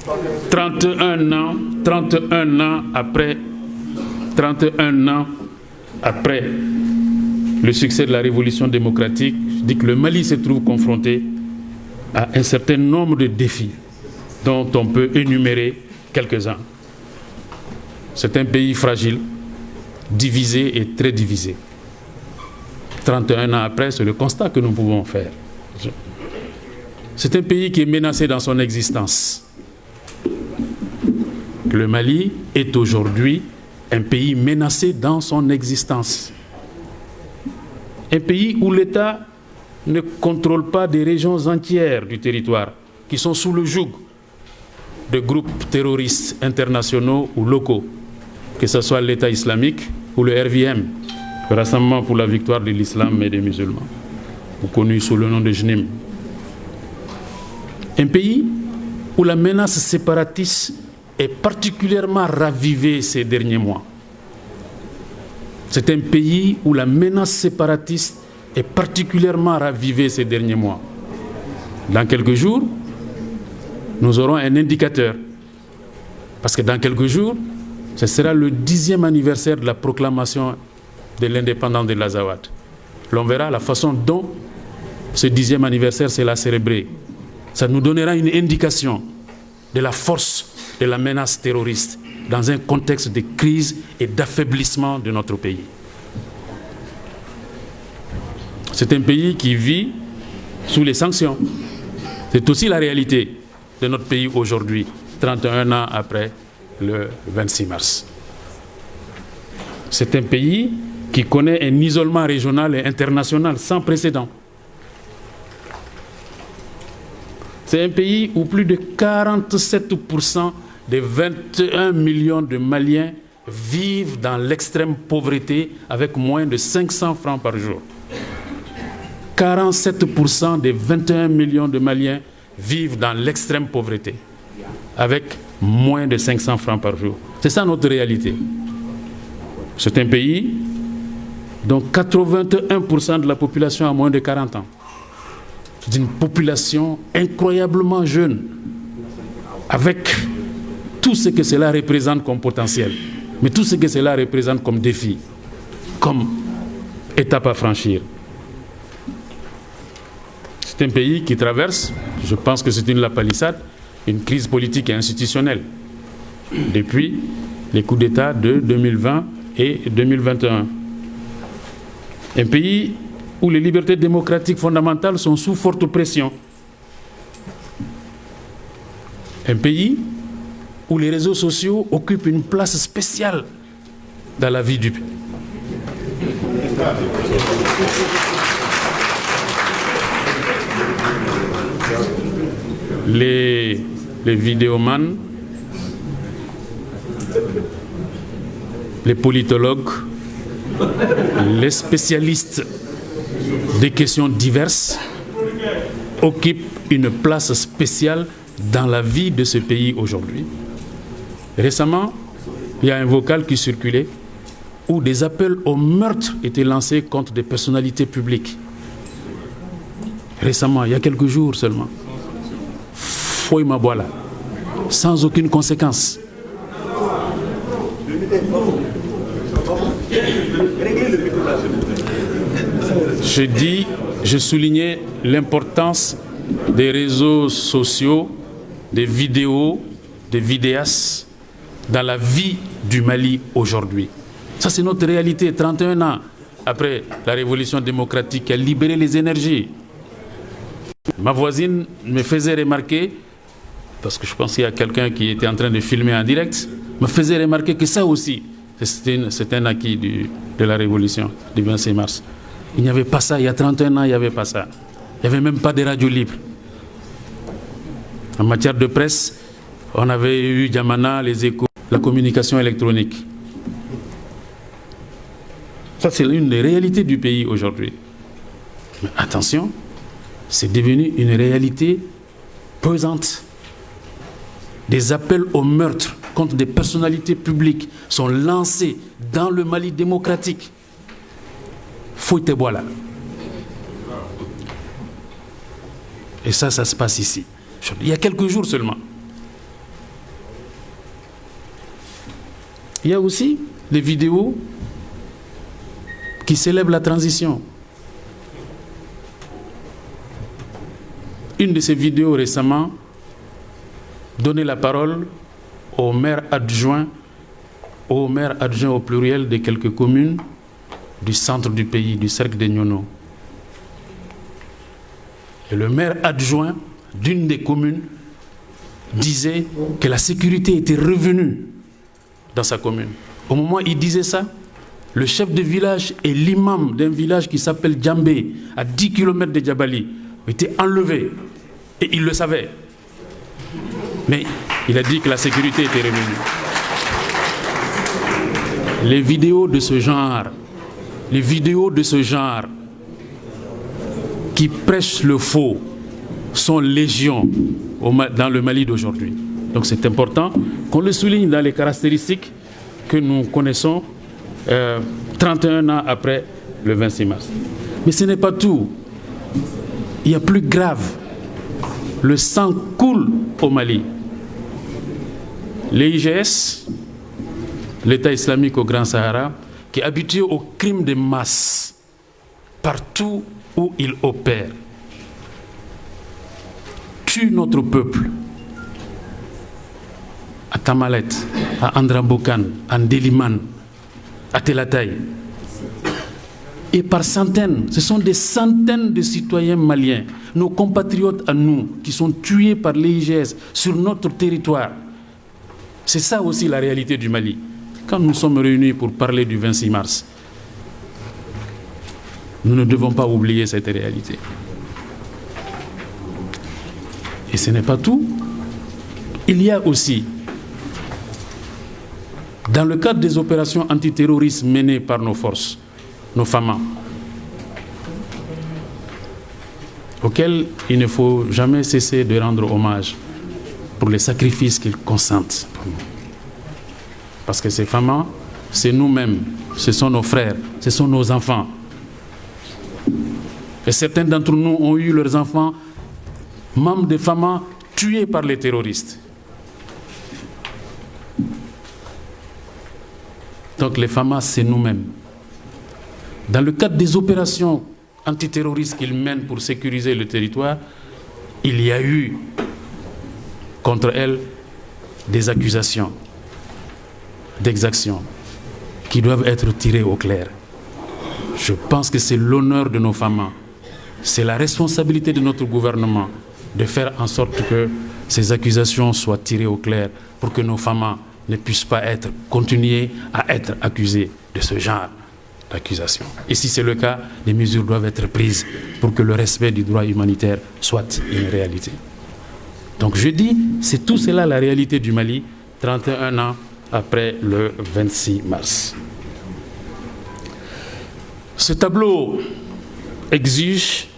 31 ans après le succès de la révolution démocratique, je dis que le Mali se trouve confronté à un certain nombre de défis dont on peut énumérer quelques-uns. C'est un pays fragile, divisé et très divisé. 31 ans après, c'est le constat que nous pouvons faire. C'est un pays qui est menacé dans son existence. Le Mali est aujourd'hui un pays menacé dans son existence. Un pays où l'État ne contrôle pas des régions entières du territoire qui sont sous le joug de groupes terroristes internationaux ou locaux, que ce soit l'État islamique ou le RVM, le Rassemblement pour la victoire de l'islam et des musulmans, ou connu sous le nom de JNIM. Un pays où la menace séparatiste est particulièrement ravivée ces derniers mois. C'est un pays où la menace séparatiste est particulièrement ravivée ces derniers mois. Dans quelques jours, nous aurons un indicateur. Parce que dans quelques jours, ce sera le 10e anniversaire de la proclamation de l'indépendance de l'Azawad. L'on verra la façon dont ce 10e anniversaire sera célébré. Ça nous donnera une indication de la force de la menace terroriste dans un contexte de crise et d'affaiblissement de notre pays. C'est un pays qui vit sous les sanctions. C'est aussi la réalité de notre pays aujourd'hui, 31 ans après le 26 mars. C'est un pays qui connaît un isolement régional et international sans précédent. C'est un pays où plus de 47% des 21 millions de Maliens vivent dans l'extrême pauvreté avec moins de 500 francs par jour. 47% des 21 millions de Maliens vivent dans l'extrême pauvreté avec moins de 500 francs par jour. C'est ça notre réalité. C'est un pays dont 81% de la population a moins de 40 ans. C'est une population incroyablement jeune, avec tout ce que cela représente comme potentiel, mais tout ce que cela représente comme défi, comme étape à franchir. C'est un pays qui traverse, je pense que c'est la palissade, une crise politique et institutionnelle depuis les coups d'État de 2020 et 2021. Un pays où les libertés démocratiques fondamentales sont sous forte pression. Un pays où les réseaux sociaux occupent une place spéciale dans la vie du pays. Les vidéomans, les politologues, les spécialistes des questions diverses occupent une place spéciale dans la vie de ce pays aujourd'hui. Récemment, il y a un vocal qui circulait où des appels au meurtre étaient lancés contre des personnalités publiques. Récemment, il y a quelques jours seulement. Foy Mabouala, sans aucune conséquence. Je soulignais l'importance des réseaux sociaux, des vidéos, des vidéastes dans la vie du Mali aujourd'hui. Ça, c'est notre réalité, 31 ans après la révolution démocratique qui a libéré les énergies. Ma voisine me faisait remarquer, parce que je pense qu'il y a quelqu'un qui était en train de filmer en direct, me faisait remarquer que ça aussi, c'est un acquis de la révolution du 26 mars. Il n'y avait pas ça, il y a 31 ans, il n'y avait pas ça. Il n'y avait même pas de radio libre. En matière de presse, on avait eu Diamana, les Échos, la communication électronique. Ça, c'est une des réalités du pays aujourd'hui. Mais attention, c'est devenu une réalité pesante. Des appels au meurtre contre des personnalités publiques sont lancés dans le Mali démocratique. Foyteboila. Et ça se passe ici. Il y a quelques jours seulement. Il y a aussi les vidéos qui célèbrent la transition. Une de ces vidéos récemment donnait la parole aux maires adjoints au pluriel de quelques communes du centre du pays, du cercle des Nyono. Et le maire adjoint d'une des communes disait que la sécurité était revenue dans sa commune. Au moment où il disait ça, le chef de village et l'imam d'un village qui s'appelle Djambé, à 10 km de Djabali, ont été enlevés. Et il le savait. Mais il a dit que la sécurité était revenue. Les vidéos de ce genre qui prêchent le faux sont légion dans le Mali d'aujourd'hui. Donc c'est important qu'on le souligne dans les caractéristiques que nous connaissons 31 ans après le 26 mars. Mais ce n'est pas tout. Il y a plus grave. Le sang coule au Mali. L'IGS, l'État islamique au Grand Sahara, qui est habitué aux crimes de masse partout où il opère, tue notre peuple à Tamalet, à Andrabokan, à Ndeliman, à Telatay. Et par centaines, ce sont des centaines de citoyens maliens, nos compatriotes à nous, qui sont tués par l'IGS sur notre territoire. C'est ça aussi la réalité du Mali. Quand nous sommes réunis pour parler du 26 mars, nous ne devons pas oublier cette réalité. Et ce n'est pas tout. Il y a aussi, dans le cadre des opérations antiterroristes menées par nos forces, nos FAMA, auxquels il ne faut jamais cesser de rendre hommage pour les sacrifices qu'ils consentent. Parce que ces FAMA, c'est nous-mêmes, ce sont nos frères, ce sont nos enfants. Et certains d'entre nous ont eu leurs enfants, membres des FAMA, tués par les terroristes. Donc les FAMA, c'est nous-mêmes. Dans le cadre des opérations antiterroristes qu'ils mènent pour sécuriser le territoire, il y a eu contre elles des accusations d'exaction qui doivent être tirées au clair. Je pense que c'est l'honneur de nos FAMA, c'est la responsabilité de notre gouvernement de faire en sorte que ces accusations soient tirées au clair pour que nos FAMA ne puissent pas continuer à être accusés de ce genre d'accusation. Et si c'est le cas, des mesures doivent être prises pour que le respect du droit humanitaire soit une réalité. Donc je dis, c'est tout cela la réalité du Mali, 31 ans après le 26 mars. Ce tableau exige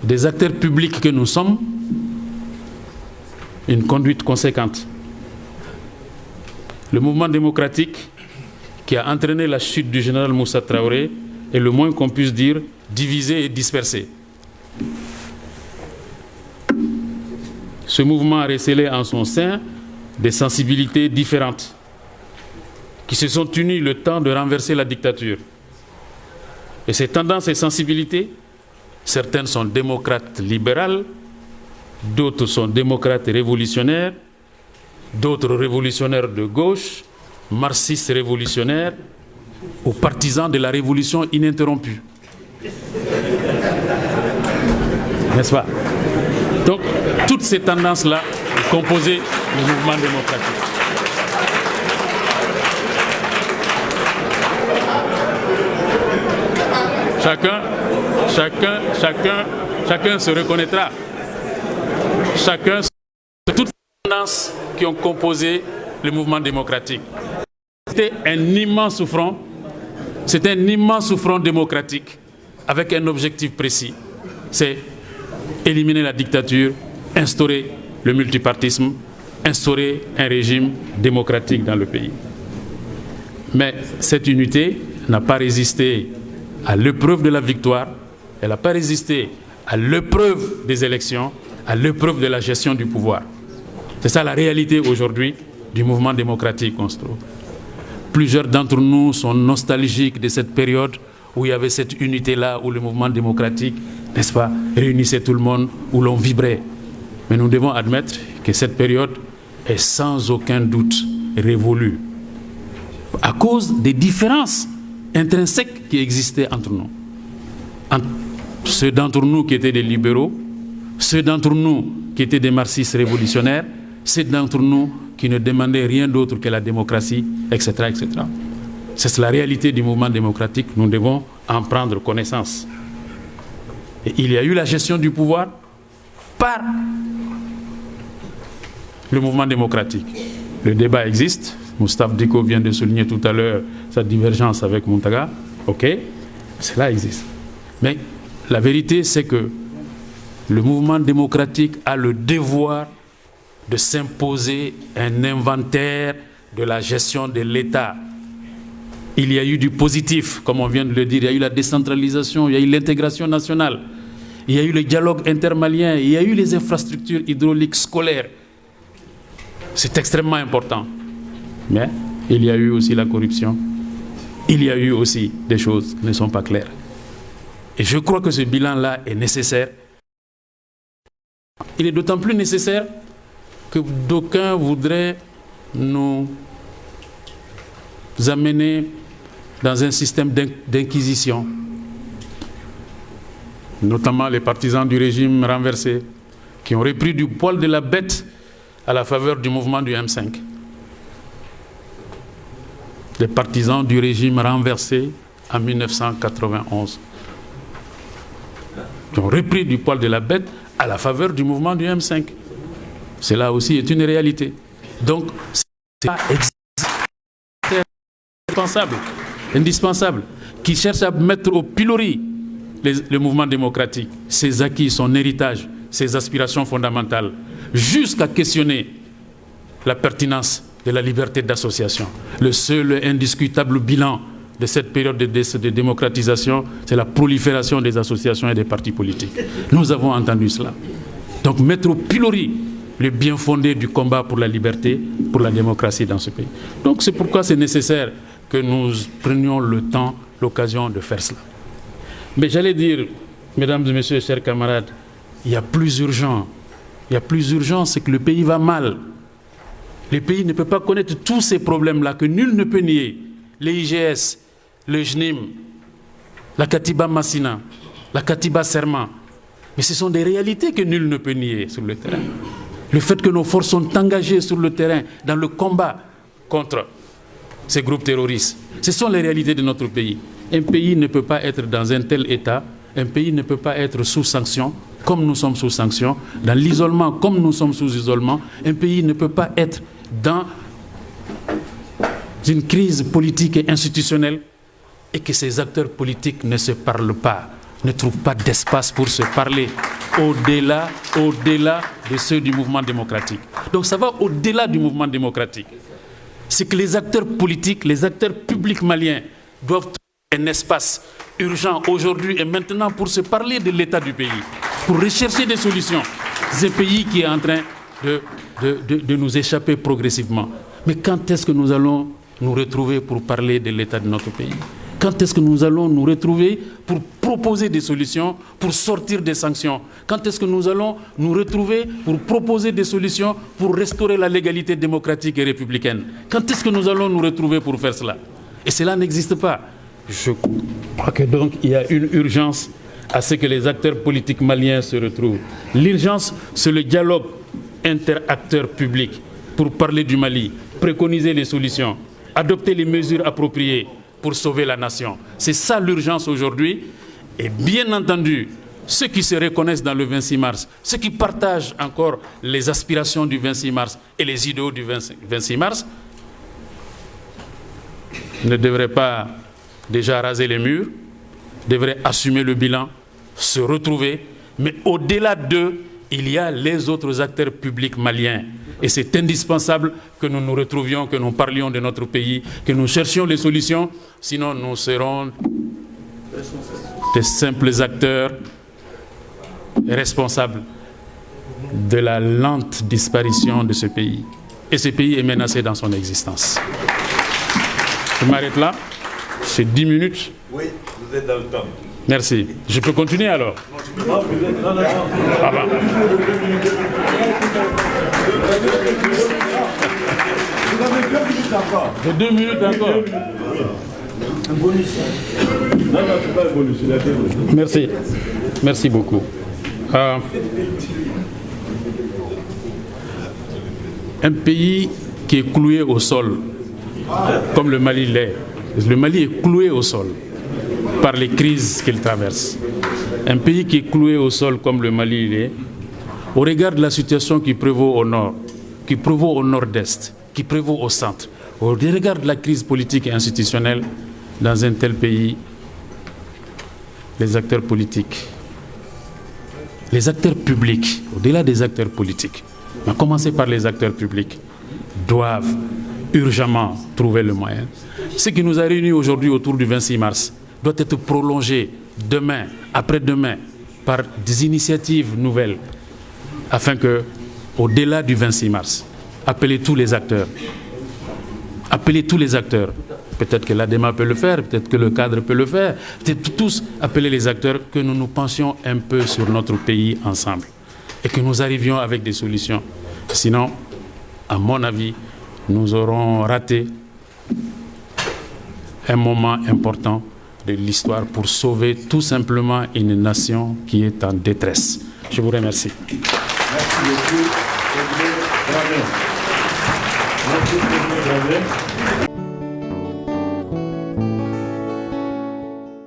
des acteurs publics que nous sommes une conduite conséquente. Le mouvement démocratique qui a entraîné la chute du général Moussa Traoré est le moins qu'on puisse dire divisé et dispersé. Ce mouvement a recélé en son sein des sensibilités différentes qui se sont unies le temps de renverser la dictature. Et ces tendances et sensibilités, certaines sont démocrates libérales, d'autres sont démocrates révolutionnaires, d'autres révolutionnaires de gauche, marxistes révolutionnaires ou partisans de la révolution ininterrompue. N'est-ce pas? Donc, toutes ces tendances-là composaient le mouvement démocratique. Chacun se reconnaîtra. Toutes les tendances qui ont composé le mouvement démocratique. C'était un immense front démocratique avec un objectif précis. C'est éliminer la dictature, instaurer le multipartisme, instaurer un régime démocratique dans le pays. Mais cette unité n'a pas résisté à l'épreuve de la victoire, elle n'a pas résisté à l'épreuve des élections, à l'épreuve de la gestion du pouvoir. C'est ça la réalité aujourd'hui du mouvement démocratique qu'on se trouve. Plusieurs d'entre nous sont nostalgiques de cette période où il y avait cette unité-là, où le mouvement démocratique, n'est-ce pas, réunissait tout le monde, où l'on vibrait. Mais nous devons admettre que cette période est sans aucun doute révolue à cause des différences intrinsèques qui existaient entre nous. Entre ceux d'entre nous qui étaient des libéraux, ceux d'entre nous qui étaient des marxistes révolutionnaires, ceux d'entre nous qui ne demandaient rien d'autre que la démocratie, etc., etc. C'est la réalité du mouvement démocratique, nous devons en prendre connaissance. Et il y a eu la gestion du pouvoir par le mouvement démocratique. Le débat existe, Moustapha Diko vient de souligner tout à l'heure sa divergence avec Muntaga, ok, cela existe. Mais la vérité, c'est que le mouvement démocratique a le devoir de s'imposer un inventaire de la gestion de l'État. Il y a eu du positif, comme on vient de le dire, il y a eu la décentralisation, il y a eu l'intégration nationale, il y a eu le dialogue intermalien, il y a eu les infrastructures hydrauliques scolaires. C'est extrêmement important. Mais il y a eu aussi la corruption, il y a eu aussi des choses qui ne sont pas claires. Et je crois que ce bilan-là est nécessaire. Il est d'autant plus nécessaire que d'aucuns voudraient nous amener dans un système d'inquisition, notamment les partisans du régime renversé, qui ont repris du poil de la bête à la faveur du mouvement du M5. Les partisans du régime renversé en 1991, qui ont repris du poil de la bête à la faveur du mouvement du M5. Cela aussi est une réalité. Donc, c'est indispensable, qui cherche à mettre au pilori le mouvement démocratique, ses acquis, son héritage, ses aspirations fondamentales, jusqu'à questionner la pertinence de la liberté d'association. Le seul et indiscutable bilan de cette période de démocratisation, c'est la prolifération des associations et des partis politiques. Nous avons entendu cela. Donc mettre au pilori le bien fondé du combat pour la liberté, pour la démocratie dans ce pays. Donc c'est pourquoi c'est nécessaire que nous prenions le temps, l'occasion de faire cela. Mais j'allais dire, mesdames et messieurs, chers camarades, il y a plus urgent. Il y a plus urgent, c'est que le pays va mal. Le pays ne peut pas connaître tous ces problèmes-là que nul ne peut nier. Les IGS, le JNIM, la Katiba Massina, la Katiba Serment. Mais ce sont des réalités que nul ne peut nier sur le terrain. Le fait que nos forces sont engagées sur le terrain dans le combat contre ces groupes terroristes, ce sont les réalités de notre pays. Un pays ne peut pas être dans un tel état, un pays ne peut pas être sous sanction, comme nous sommes sous sanction, dans l'isolement comme nous sommes sous isolement. Un pays ne peut pas être dans une crise politique et institutionnelle et que ces acteurs politiques ne se parlent pas, ne trouvent pas d'espace pour se parler au-delà de ceux du mouvement démocratique. Donc ça va au-delà du mouvement démocratique. C'est que les acteurs politiques, les acteurs publics maliens doivent trouver un espace urgent aujourd'hui et maintenant pour se parler de l'état du pays, pour rechercher des solutions. C'est un pays qui est en train de nous échapper progressivement. Mais quand est-ce que nous allons nous retrouver pour parler de l'état de notre pays? Quand est-ce que nous allons nous retrouver pour proposer des solutions, pour sortir des sanctions? Quand est-ce que nous allons nous retrouver pour proposer des solutions pour restaurer la légalité démocratique et républicaine? Quand est-ce que nous allons nous retrouver pour faire cela? Et cela n'existe pas. Je crois que donc il y a une urgence à ce que les acteurs politiques maliens se retrouvent. L'urgence, c'est le dialogue interacteurs publics pour parler du Mali, préconiser les solutions, adopter les mesures appropriées pour sauver la nation. C'est ça l'urgence aujourd'hui. Et bien entendu, ceux qui se reconnaissent dans le 26 mars, ceux qui partagent encore les aspirations du 26 mars et les idéaux du 26 mars, ne devraient pas déjà raser les murs, devraient assumer le bilan, se retrouver. Mais au-delà d'eux, il y a les autres acteurs publics maliens. Et c'est indispensable que nous nous retrouvions, que nous parlions de notre pays, que nous cherchions les solutions, sinon nous serons des simples acteurs responsables de la lente disparition de ce pays. Et ce pays est menacé dans son existence. Je m'arrête là. C'est 10 minutes. Oui, vous êtes dans le temps. Merci. Je peux continuer alors? Non, non. Ah bah. Vous avez 2 minutes encore. J'ai 2 minutes encore. Un bonus. Non, c'est pas un bonus, c'est la bonus. Merci. Merci beaucoup. Un pays qui est cloué au sol, comme le Mali l'est. Le Mali est cloué au sol par les crises qu'il traverse. Un pays qui est cloué au sol comme le Mali l'est, au regard de la situation qui prévaut au nord, qui prévaut au nord-est, qui prévaut au centre, au regard de la crise politique et institutionnelle dans un tel pays, les acteurs politiques, les acteurs publics, au-delà des acteurs politiques, à commencer par les acteurs publics, doivent urgemment trouver le moyen. Ce qui nous a réunis aujourd'hui autour du 26 mars doit être prolongé demain, après-demain, par des initiatives nouvelles, afin que, au-delà du 26 mars, appeler tous les acteurs, peut-être que l'ADEMA peut le faire, peut-être que le cadre peut le faire, peut-être tous appeler les acteurs, que nous nous pensions un peu sur notre pays ensemble et que nous arrivions avec des solutions. Sinon, à mon avis, nous aurons raté un moment important de l'histoire pour sauver tout simplement une nation qui est en détresse. Je vous remercie. Merci beaucoup. Merci,